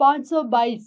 522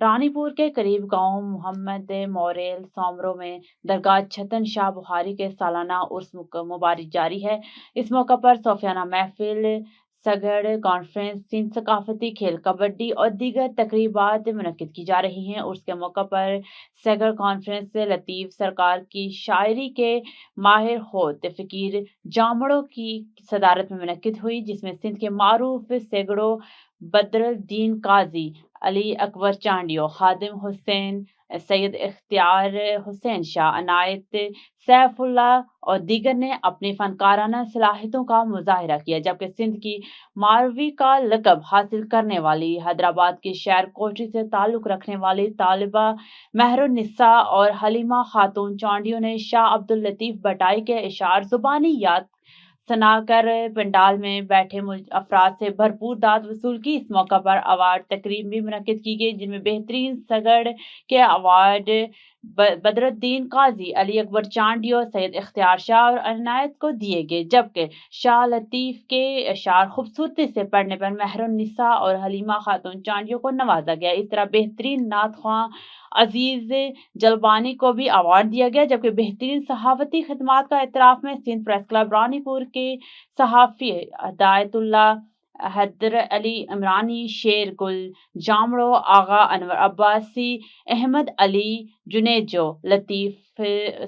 رانی پور کے قریب گاؤں محمد موریل سومرو میں درگاہ چھتن شاہ بخاری کے سالانہ عرس مبارک جاری ہے۔ اس موقع پر صوفیانہ محفل، سگڑ کانفرنس، سندھ ثقافتی کھیل، کبڈی اور دیگر تقریبات منعقد کی جا رہی ہیں۔ عرس کے موقع پر سگڑ کانفرنس لطیف سرکار کی شاعری کے ماہر ہوت فقیر جامڑوں کی صدارت میں منعقد ہوئی، جس میں سندھ کے معروف سیگڑوں بدر الدین قاضی، علی اکبر چانڈیو، خادم حسین، سید اختیار حسین شاہ، عنایت سیف اللہ اور دیگر نے اپنی فنکارانہ صلاحیتوں کا مظاہرہ کیا، جبکہ سندھ کی ماروی کا لقب حاصل کرنے والی حیدرآباد کی شعر کوٹری سے تعلق رکھنے والی طالبہ مہر النساء اور حلیمہ خاتون چانڈیو نے شاہ عبداللطیف بٹائی کے اشعار زبانی یاد سنا کر پنڈال میں بیٹھے افراد سے بھرپور داد وصول کی۔ اس موقع پر ایوارڈ تقریب بھی منعقد کی گئی، جن میں بہترین سگڑ کے ایوارڈ بدر الدین قاضی، علی اکبر چانڈیو، سید اختیار شاہ اور عنایت کو دیے گئے، جبکہ شاہ لطیف کے اشعار خوبصورتی سے پڑھنے پر مہر النساء اور حلیمہ خاتون چانڈیو کو نوازا گیا۔ اس طرح بہترین نعت خواں عزیز جلبانی کو بھی ایوارڈ دیا گیا، جبکہ بہترین صحافتی خدمات کا اعتراف میں سندھ پریس کلب رانی پور کے صحافی ہدایت اللہ حیدر علی عمرانی، شیر گل جامڑو، آغا انور عباسی، احمد علی جنیجو، لطیف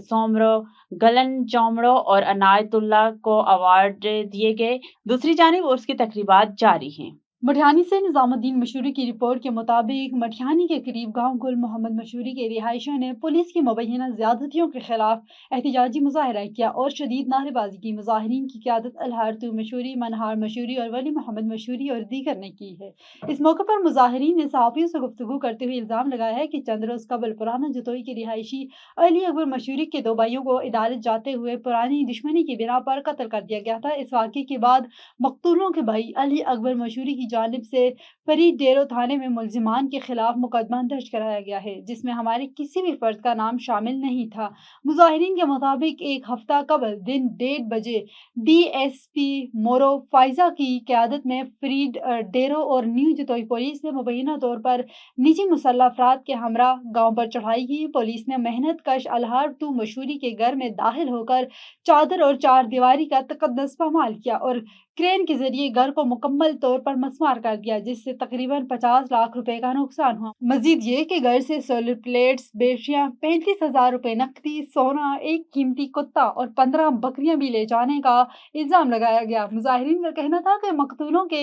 سومرو، گلن جامڑو اور عنایت اللہ کو ایوارڈ دیے گئے۔ دوسری جانب عرس کی تقریبات جاری ہیں۔ مٹھیانی سے نظام الدین مشوری کی رپورٹ کے مطابق مٹھیانی کے قریب گاؤں گل محمد مشوری کے رہائشیوں نے پولیس کی مبینہ زیادتیوں کے خلاف احتجاجی مظاہرہ کیا اور شدید نعرے بازی کی۔ مظاہرین کی قیادت الہار مشوری، منہار مشوری اور ولی محمد مشوری اور دیگر نے کی ہے۔ اس موقع پر مظاہرین نے صحافیوں سے گفتگو کرتے ہوئے الزام لگایا ہے کہ چند روز قبل پرانا جتوئی کے رہائشی علی اکبر مشوری کے 2 بھائیوں کو عدالت جاتے ہوئے پرانی دشمنی کی بنا پر قتل کر دیا گیا تھا۔ اس واقعے کے بعد مقتولوں کے بھائی علی اکبر مشوری کی جانب سے فرید ڈیرو تھانے میں ملزمان کے خلاف مقدمہ درج کرایا گیا ہے، جس میں ہمارے کسی بھی فرد کا نام شامل نہیں تھا۔ مظاہرین کے مطابق ایک ہفتہ قبل دن 1:30 بجے D S P Moro Faiza کی قیادت میں فرید ڈیرو اور نیو جتوئی پولیس نے مبینہ طور پر نجی مسلح افراد کے ہمراہ گاؤں پر چڑھائی کی۔ پولیس نے محنت کش الہار مشوری کے گھر میں داخل ہو کر چادر اور 4 دیواری کا تقدس پامال کیا اور کرین کے ذریعے گھر کو مکمل طور پر مسمار کر دیا، جس سے تقریباً 50 لاکھ روپے کا نقصان ہوا۔ مزید یہ کہ گھر سے سولر پلیٹس، بیٹریاں، 35,000 روپے نقدی، سونا، ایک قیمتی کتا اور 15 بکریاں بھی لے جانے کا الزام لگایا گیا۔ مظاہرین کا کہنا تھا کہ مقتولوں کے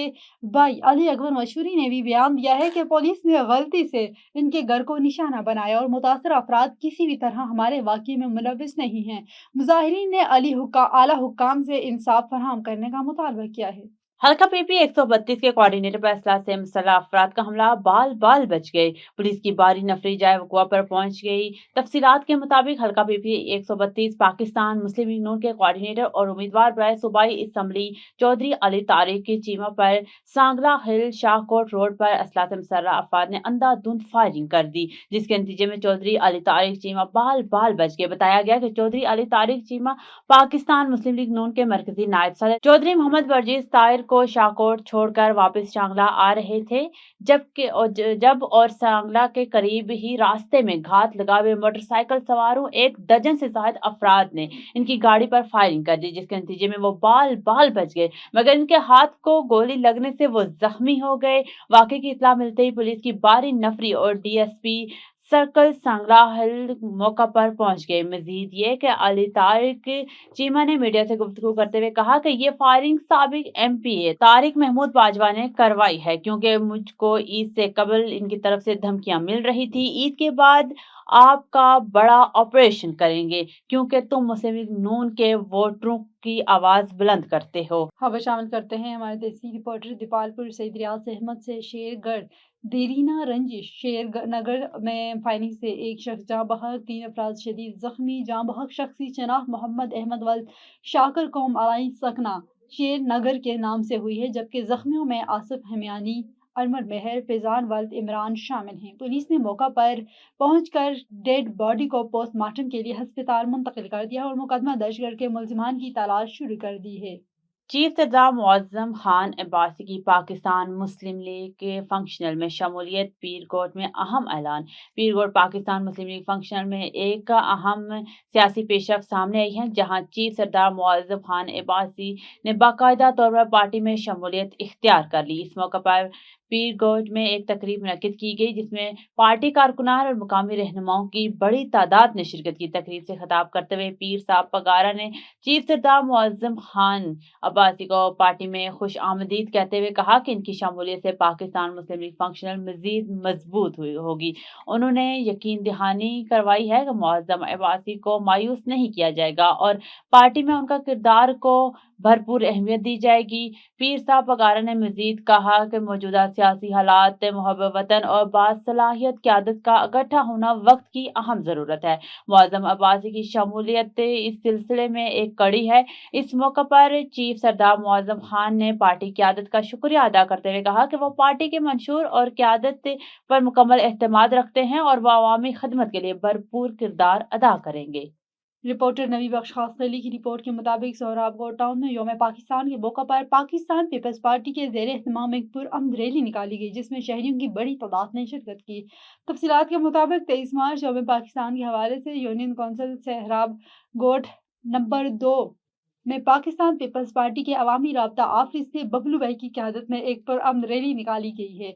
بھائی علی اکبر مشوری نے بھی بیان دیا ہے کہ پولیس نے غلطی سے ان کے گھر کو نشانہ بنایا اور متاثرہ افراد کسی بھی طرح ہمارے واقعے میں ملوث نہیں ہیں۔ مظاہرین نے اعلیٰ حکام سے انصاف فراہم کرنے کا مطالبہ کیا ہے۔ حلقہ پی پی 132 کے کوارڈینیٹر پر اسلحہ سے مسلح افراد کا حملہ، بال بچ گئے، پولیس کی بھاری نفری جائے وقوع پر پہنچ گئی۔ تفصیلات کے مطابق حلقہ پی پی 132 پاکستان مسلم لیگ نون کے کوارڈینیٹر اور امیدوار برائے صوبائی اسمبلی چودھری علی طارق کی چیمہ پر سانگلہ ہل شاہ کوٹ روڈ پر اسلحہ سے مسلح افراد نے اندھا دھند فائرنگ کر دی، جس کے نتیجے میں چودھری علی طارق چیمہ بال بچ گئے۔ بتایا گیا کہ چودھری علی طارق چیمہ پاکستان مسلم لیگ نون کے مرکزی نائب صدر چودھری محمد برجیز طاہر کو شاہکوٹ چھوڑ کر واپس شانگلہ آ رہے تھے، جب اور سانگلہ کے قریب ہی راستے میں گھات لگا ہوئے موٹر سائیکل سواروں 1 درجن سے زائد افراد نے ان کی گاڑی پر فائرنگ کر دی، جس کے نتیجے میں وہ بال بچ گئے، مگر ان کے ہاتھ کو گولی لگنے سے وہ زخمی ہو گئے۔ واقعے کی اطلاع ملتے ہی پولیس کی بھاری نفری اور D S P circle Sangla ہل موقع پر پہنچ گئے۔ مزید یہ کہ علی طارق چیمہ نے میڈیا سے گفتگو کرتے ہوئے کہا کہ یہ فائرنگ سابق ایم پی اے طارق محمود باجوہ نے کروائی ہے، کیونکہ مجھ کو عید سے قبل ان کی طرف سے دھمکیاں مل رہی تھی، عید کے بعد آپ کا بڑا آپریشن کریں گے کیونکہ تم مسلم لیگ نون کے ووٹروں کی آواز بلند کرتے ہو۔ خبر شامل کرتے ہیں ہمارے دیسی رپورٹر دیپال پور سعید ریاض احمد سے۔ شیر گڑھ دیرینہ رنجش شیر نگر میں فائرنگ سے ایک شخص جاں بحق، 3 افراد شدید زخمی۔ جاں بحق شخصی شناخت محمد احمد ولد شاکر قوم علائی سکنہ شیر نگر کے نام سے ہوئی ہے، جبکہ زخمیوں میں آصف ہمیانی، انور مہر، فیضان ولد عمران شامل ہیں۔ پولیس نے موقع پر پہنچ کر ڈیڈ باڈی کو پوسٹ مارٹم کے لیے ہسپتال منتقل کر دیا اور مقدمہ درج کر کے ملزمان کی تلاش شروع کر دی ہے۔ چیف سردار معظم خان عباسی کی پاکستان مسلم لیگ کے فنکشنل میں شمولیت پیر کوٹ میں اہم اعلان۔ پیر کوٹ پاکستان مسلم لیگ فنکشنل میں ایک اہم سیاسی پیش رفت سامنے آئی ہے، جہاں چیف سردار معظم خان عباسی نے باقاعدہ طور پر پارٹی میں شمولیت اختیار کر لی۔ اس موقع پر پیر کوٹ میں ایک تقریب منعقد کی گئی، جس میں پارٹی کارکنان اور مقامی رہنماؤں کی بڑی تعداد نے شرکت کی۔ تقریب سے خطاب کرتے ہوئے پیر صاحب پگارا نے چیف سردار معظم خان عباسی کو پارٹی میں خوش آمدید کہتے ہوئے کہا کہ ان کی شمولیت سے پاکستان مسلم لیگ فنکشنل مزید مضبوط ہوگی۔ انہوں نے یقین دہانی کروائی ہے کہ معظم عباسی کو مایوس نہیں کیا جائے گا اور پارٹی میں ان کا کردار کو بھرپور اہمیت دی جائے گی۔ پیر صاحب پگارا نے مزید کہا کہ موجودہ سیاسی حالات، محب وطن اور باصلاحیت قیادت کا اکٹھا ہونا وقت کی اہم ضرورت ہے۔ معظم عباسی کی شمولیت اس سلسلے میں ایک کڑی ہے۔ اس موقع پر چیف سردار معظم خان نے پارٹی قیادت کا شکریہ ادا کرتے ہوئے کہا کہ وہ پارٹی کے منشور اور قیادت پر مکمل اعتماد رکھتے ہیں اور وہ عوامی خدمت کے لیے بھرپور کردار ادا کریں گے۔ رپورٹر نبی بخش خاص علی کی رپورٹ کے مطابق سہراب گوٹ ٹاؤن میں یوم پاکستان کے موقع پر پاکستان پیپلز پارٹی کے زیر اہتمام ایک پرامن ریلی نکالی گئی، جس میں شہریوں کی بڑی تعداد نے شرکت کی۔ تفصیلات کے مطابق 23 مارچ یوم پاکستان کے حوالے سے یونین کونسل سہراب گوٹ نمبر 2 میں پاکستان پیپلز پارٹی کے عوامی رابطہ آفس سے ببلو بھائی کی قیادت میں ایک پرامن ریلی نکالی گئی ہے۔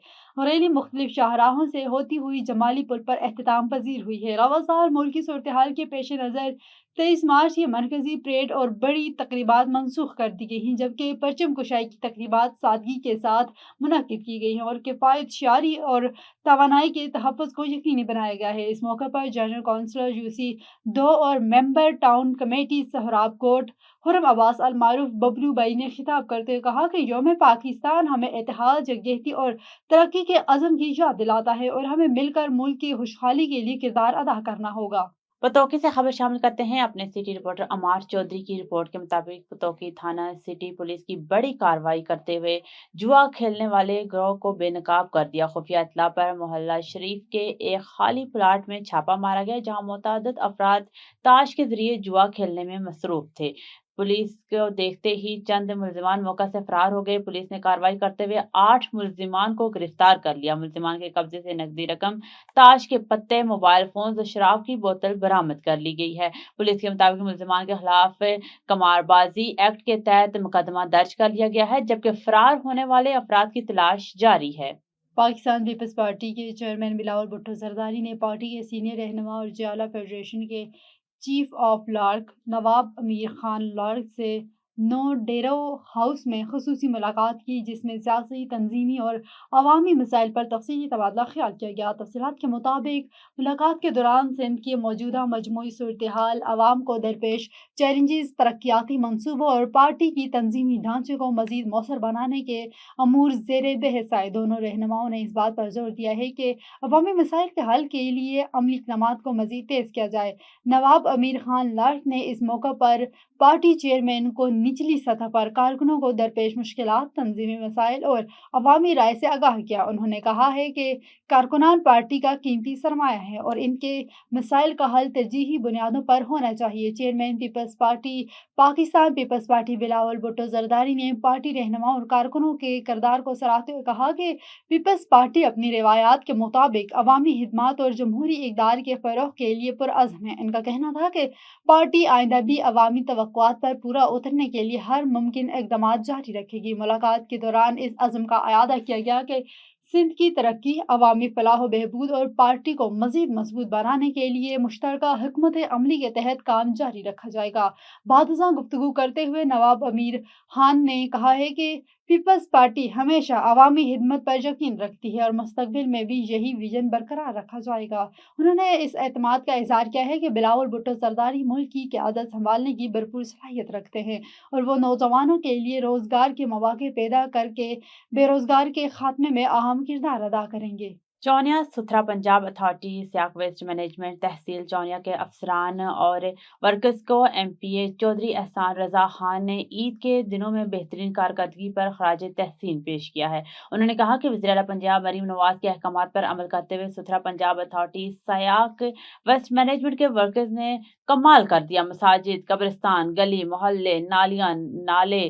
ریلی مختلف شاہراہوں سے ہوتی ہوئی جمالی پل پر اختتام پذیر ہوئی ہے۔ رواں سال ملکی صورتحال کے پیش نظر 23 مارچ یہ مرکزی پریڈ اور بڑی تقریبات منسوخ کر دی گئی ہیں، جبکہ پرچم کشائی کی تقریبات سادگی کے ساتھ منعقد کی گئی ہیں اور کفایت شعاری اور توانائی کے تحفظ کو یقینی بنایا گیا ہے۔ اس موقع پر جنرل کونسلر UC 2 اور ممبر ٹاؤن کمیٹی سہراب کوٹ خرم عباس المعروف ببلو بھائی نے خطاب کرتے ہوئے کہا کہ یوم پاکستان ہمیں اتحاد، یکجہتی اور ترقی کے عزم کی یاد دلاتا ہے اور ہمیں مل کر ملک کی خوشحالی کے لیے کردار ادا کرنا ہوگا۔ پتوکی سے خبر شامل کرتے ہیں اپنے سٹی رپورٹر عمار چودھری کی رپورٹ کے مطابق پتوکی تھانہ سٹی پولیس کی بڑی کارروائی کرتے ہوئے جوا کھیلنے والے گروہ کو بے نقاب کر دیا۔ خفیہ اطلاع پر محلہ شریف کے ایک خالی پلاٹ میں چھاپا مارا گیا، جہاں متعدد افراد تاش کے ذریعے جوا کھیلنے میں مصروف تھے۔ پولیس کو دیکھتے ہی چند ملزمان موقع سے فرار ہو گئے۔ پولیس نے کارروائی کرتے ہوئے 8 ملزمان کو گرفتار کر لیا۔ ملزمان کے قبضے سے نقدی رقم، تاش کے پتے، موبائل فونز اور شراب کی بوتل برآمد کر لی گئی ہے۔ پولیس کے مطابق ملزمان کے خلاف قمار بازی ایکٹ کے تحت مقدمہ درج کر لیا گیا ہے، جبکہ فرار ہونے والے افراد کی تلاش جاری ہے۔ پاکستان پیپلز پارٹی کے چیئرمین بلاول بھٹو زرداری نے پارٹی کے سینئر رہنما اور جیالہ فیڈریشن کے chief of lark Nawab Amir Khan lark سے ڈیرو ہاؤس میں خصوصی ملاقات کی، جس میں سیاسی، تنظیمی اور عوامی مسائل پر تفصیلی تبادلہ خیال کیا گیا۔ تفصیلات کے مطابق ملاقات کے دوران سندھ کی موجودہ مجموعی صورتحال، عوام کو درپیش چیلنجز، ترقیاتی منصوبوں اور پارٹی کی تنظیمی ڈھانچے کو مزید مؤثر بنانے کے امور زیر بحث آئے۔ دونوں رہنماؤں نے اس بات پر زور دیا ہے کہ عوامی مسائل کے حل کے لیے عملی اقدامات کو مزید تیز کیا جائے۔ نواب امیر خان لارک نے اس موقع پر پارٹی چیئرمین کو نچلی سطح پر کارکنوں کو درپیش مشکلات، تنظیمی مسائل اور عوامی رائے سے آگاہ کیا۔ انہوں نے کہا ہے کہ کارکنان پارٹی کا قیمتی سرمایہ ہیں اور ان کے مسائل کا حل ترجیحی بنیادوں پر ہونا چاہیے۔ چیئرمین پیپلز پارٹی پاکستان پیپلز پارٹی بلاول بھٹو زرداری نے پارٹی رہنماؤں اور کارکنوں کے کردار کو سراہتے ہوئے کہا کہ پیپلز پارٹی اپنی روایات کے مطابق عوامی خدمات اور جمہوری اقدار کے فروغ کے لیے پرعزم ہے۔ ان کا کہنا تھا کہ پارٹی آئندہ بھی عوامی توقعات پر پورا اترنے کے لیے ہر ممکن اقدامات جاری رکھے گی۔ ملاقات کے دوران اس عزم کا اعادہ کیا گیا کہ سندھ کی ترقی، عوامی فلاح و بہبود اور پارٹی کو مزید مضبوط بنانے کے لیے مشترکہ حکمت عملی کے تحت کام جاری رکھا جائے گا۔ بعد ازاں گفتگو کرتے ہوئے نواب امیر خان نے کہا ہے کہ پیپلز پارٹی ہمیشہ عوامی خدمت پر یقین رکھتی ہے اور مستقبل میں بھی یہی ویژن برقرار رکھا جائے گا۔ انہوں نے اس اعتماد کا اظہار کیا ہے کہ بلاول بھٹو زرداری ملک کی قیادت سنبھالنے کی بھرپور صلاحیت رکھتے ہیں اور وہ نوجوانوں کے لیے روزگار کے مواقع پیدا کر کے بے روزگاری کے خاتمے میں اہم کردار ادا کریں گے۔ چونیا ستھرا پنجاب اتھارٹی سیاق ویسٹ مینجمنٹ تحصیل چونیا کے افسران اور ورکرز کو MPA چودھری احسان رضا خان نے عید کے دنوں میں بہترین کارکردگی پر خراج تحسین پیش کیا ہے۔ انہوں نے کہا کہ وزیر اعلیٰ پنجاب مریم نواز کے احکامات پر عمل کرتے ہوئے ستھرا پنجاب اتھارٹی سیاق ویسٹ مینجمنٹ کے ورکرز نے کمال کر دیا۔ مساجد، قبرستان، گلی محلے، نالیاں، نالے